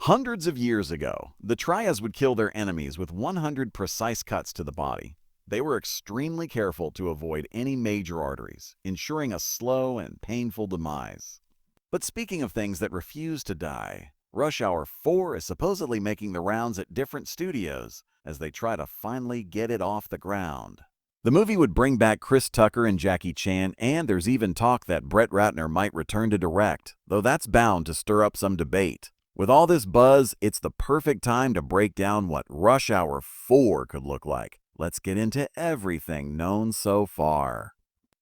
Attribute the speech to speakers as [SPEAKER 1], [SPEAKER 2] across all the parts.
[SPEAKER 1] Hundreds of years ago, the Triads would kill their enemies with 100 precise cuts to the body. They were extremely careful to avoid any major arteries, ensuring a slow and painful demise. But speaking of things that refuse to die, Rush Hour 4 is supposedly making the rounds at different studios as they try to finally get it off the ground. The movie would bring back Chris Tucker and Jackie Chan, and there's even talk that Brett Ratner might return to direct, though that's bound to stir up some debate. With all this buzz, it's the perfect time to break down what Rush Hour 4 could look like. Let's get into everything known so far.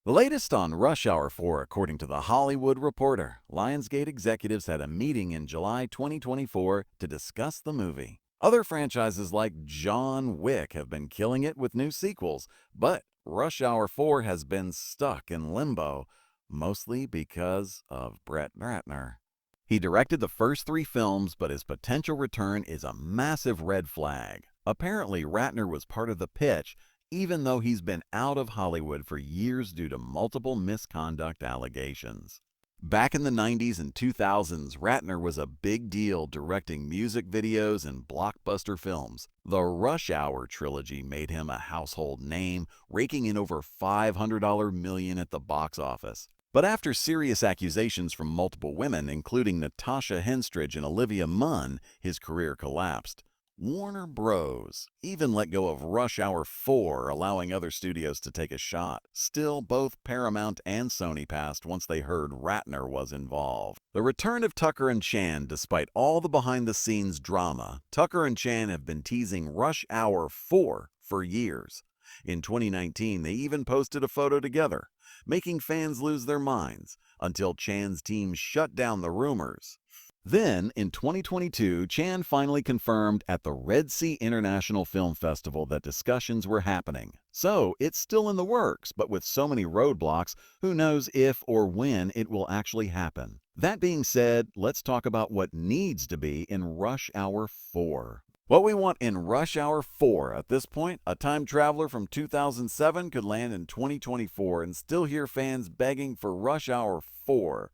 [SPEAKER 1] The latest on Rush Hour 4, according to The Hollywood Reporter, Lionsgate executives had a meeting in July 2024 to discuss the movie. Other franchises like John Wick have been killing it with new sequels, but Rush Hour 4 has been stuck in limbo, mostly because of Brett Ratner. He directed the first 3 films, but his potential return is a massive red flag. Apparently, Ratner was part of the pitch, even though he's been out of Hollywood for years due to multiple misconduct allegations. Back in the 90s and 2000s, Ratner was a big deal directing music videos and blockbuster films. The Rush Hour trilogy made him a household name, raking in over $500 million at the box office. But after serious accusations from multiple women, including Natasha Henstridge and Olivia Munn, his career collapsed. Warner Bros. Even let go of Rush Hour 4, allowing other studios to take a shot. Still, both Paramount and Sony passed once they heard Ratner was involved. The return of Tucker and Chan. Despite all the behind-the-scenes drama, Tucker and Chan have been teasing Rush Hour 4 for years. In 2019, they even posted a photo together, making fans lose their minds, until Chan's team shut down the rumors. Then, in 2022, Chan finally confirmed at the Red Sea International Film Festival that discussions were happening. So, it's still in the works, but with so many roadblocks, who knows if or when it will actually happen. That being said, let's talk about what needs to be in Rush Hour 4. What we want in Rush Hour 4 at this point, a time traveler from 2007 could land in 2024 and still hear fans begging for Rush Hour 4.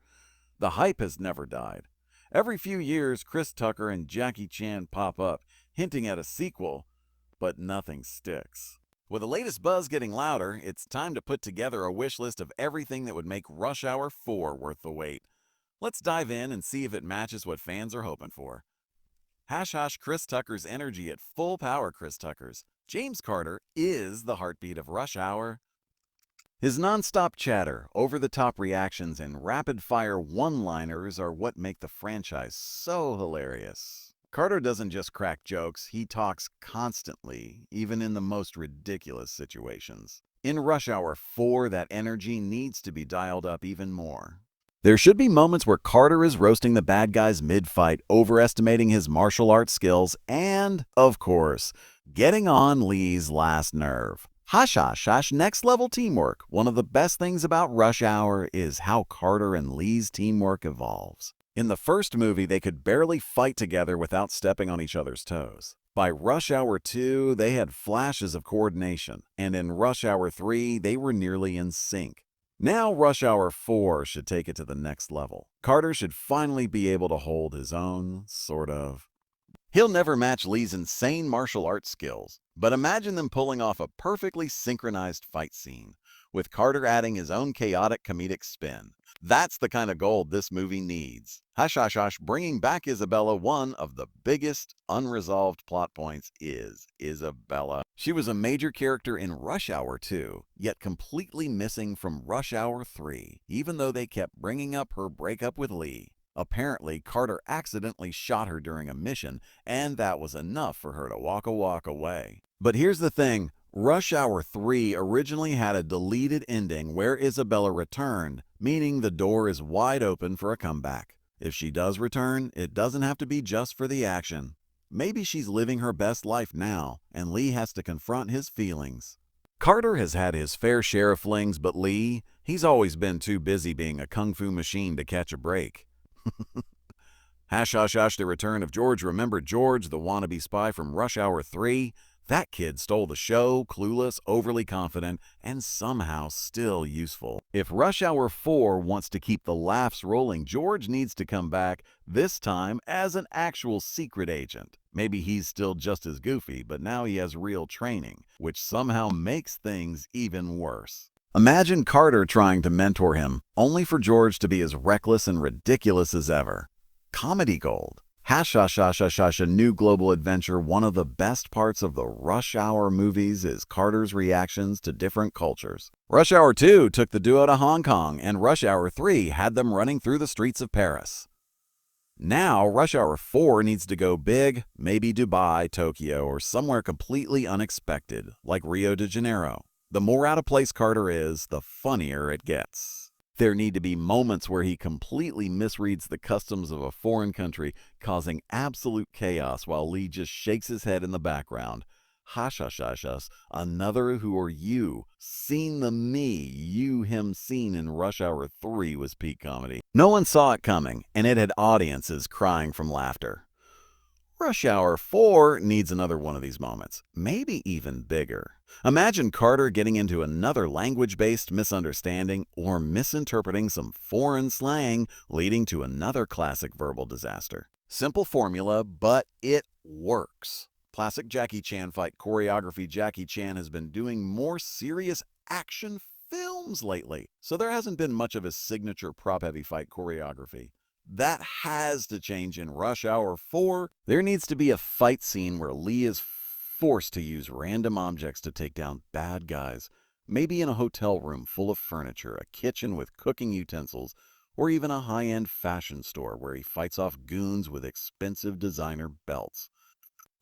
[SPEAKER 1] The hype has never died. Every few years, Chris Tucker and Jackie Chan pop up, hinting at a sequel, but nothing sticks. With the latest buzz getting louder, it's time to put together a wish list of everything that would make Rush Hour 4 worth the wait. Let's dive in and see if it matches what fans are hoping for. Hash Chris Tucker's energy at full power. Chris Tucker's James Carter is the heartbeat of Rush Hour. His non-stop chatter, over-the-top reactions, and rapid-fire one-liners are what make the franchise so hilarious. Carter doesn't just crack jokes, he talks constantly, even in the most ridiculous situations. In Rush Hour 4, that energy needs to be dialed up even more. There should be moments where Carter is roasting the bad guys mid-fight, overestimating his martial arts skills, and, of course, getting on Lee's last nerve. Next-level teamwork. One of the best things about Rush Hour is how Carter and Lee's teamwork evolves. In the first movie, they could barely fight together without stepping on each other's toes. By Rush Hour 2, they had flashes of coordination, and in Rush Hour 3, they were nearly in sync. Now Rush Hour 4 should take it to the next level. Carter should finally be able to hold his own, sort of. He'll never match Lee's insane martial arts skills, but imagine them pulling off a perfectly synchronized fight scene, with Carter adding his own chaotic comedic spin. That's the kind of gold this movie needs. Bringing back Isabella. One of the biggest unresolved plot points is Isabella. She was a major character in Rush Hour 2, yet completely missing from Rush Hour 3, even though they kept bringing up her breakup with Lee. Apparently, Carter accidentally shot her during a mission, and that was enough for her to walk away. But here's the thing, Rush Hour 3 originally had a deleted ending where Isabella returned, meaning the door is wide open for a comeback. If she does return, it doesn't have to be just for the action. Maybe she's living her best life now, and Lee has to confront his feelings. Carter has had his fair share of flings, but Lee, he's always been too busy being a kung fu machine to catch a break. The return of George. Remember George, the wannabe spy from Rush Hour 3? That kid stole the show, clueless, overly confident, and somehow still useful. If Rush Hour 4 wants to keep the laughs rolling, George needs to come back, this time as an actual secret agent. Maybe he's still just as goofy, but now he has real training, which somehow makes things even worse. Imagine Carter trying to mentor him, only for George to be as reckless and ridiculous as ever. Comedy gold. Hashashashashasha New Global Adventure. One of the best parts of the Rush Hour movies is Carter's reactions to different cultures. Rush Hour 2 took the duo to Hong Kong, and Rush Hour 3 had them running through the streets of Paris. Now, Rush Hour 4 needs to go big, maybe Dubai, Tokyo, or somewhere completely unexpected, like Rio de Janeiro. The more out of place Carter is, the funnier it gets. There need to be moments where he completely misreads the customs of a foreign country, causing absolute chaos while Lee just shakes his head in the background. Hashashashas, another Who Are You? Seen the me, you, him seen in Rush Hour 3 was peak comedy. No one saw it coming, and it had audiences crying from laughter. Rush Hour 4 needs another one of these moments, maybe even bigger. Imagine Carter getting into another language-based misunderstanding or misinterpreting some foreign slang, leading to another classic verbal disaster. Simple formula, but it works. Classic Jackie Chan fight choreography. Jackie Chan has been doing more serious action films lately, so there hasn't been much of his signature prop-heavy fight choreography. That has to change in Rush Hour 4. There needs to be a fight scene where Lee is forced to use random objects to take down bad guys, maybe in a hotel room full of furniture, a kitchen with cooking utensils, or even a high-end fashion store where he fights off goons with expensive designer belts.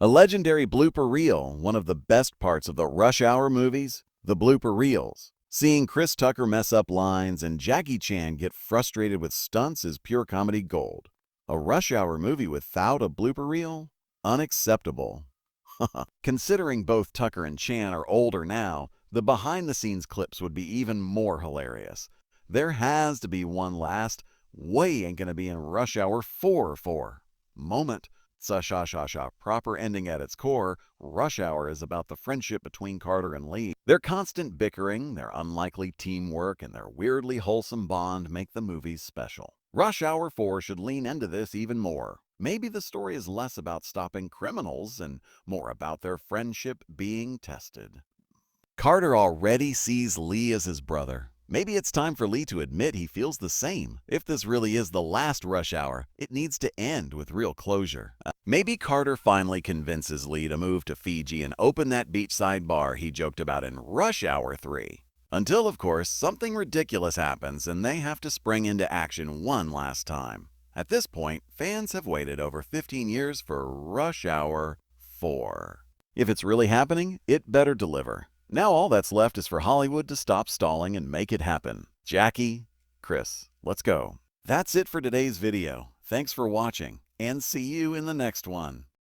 [SPEAKER 1] A legendary blooper reel, one of the best parts of the Rush Hour movies, the blooper reels. Seeing Chris Tucker mess up lines and Jackie Chan get frustrated with stunts is pure comedy gold. A Rush Hour movie without a blooper reel? Unacceptable. Considering both Tucker and Chan are older now, the behind-the-scenes clips would be even more hilarious. There has to be one last, way ain't gonna be in Rush Hour 4 moment. Sa-sha-sha-sha, proper ending at its core, Rush Hour is about the friendship between Carter and Lee. Their constant bickering, their unlikely teamwork, and their weirdly wholesome bond make the movies special. Rush Hour 4 should lean into this even more. Maybe the story is less about stopping criminals and more about their friendship being tested. Carter already sees Lee as his brother. Maybe it's time for Lee to admit he feels the same. If this really is the last Rush Hour, it needs to end with real closure. Maybe Carter finally convinces Lee to move to Fiji and open that beachside bar he joked about in Rush Hour 3. Until, of course, something ridiculous happens and they have to spring into action one last time. At this point, fans have waited over 15 years for Rush Hour 4. If it's really happening, it better deliver. Now all that's left is for Hollywood to stop stalling and make it happen. Jackie, Chris, let's go. That's it for today's video. Thanks for watching, and see you in the next one.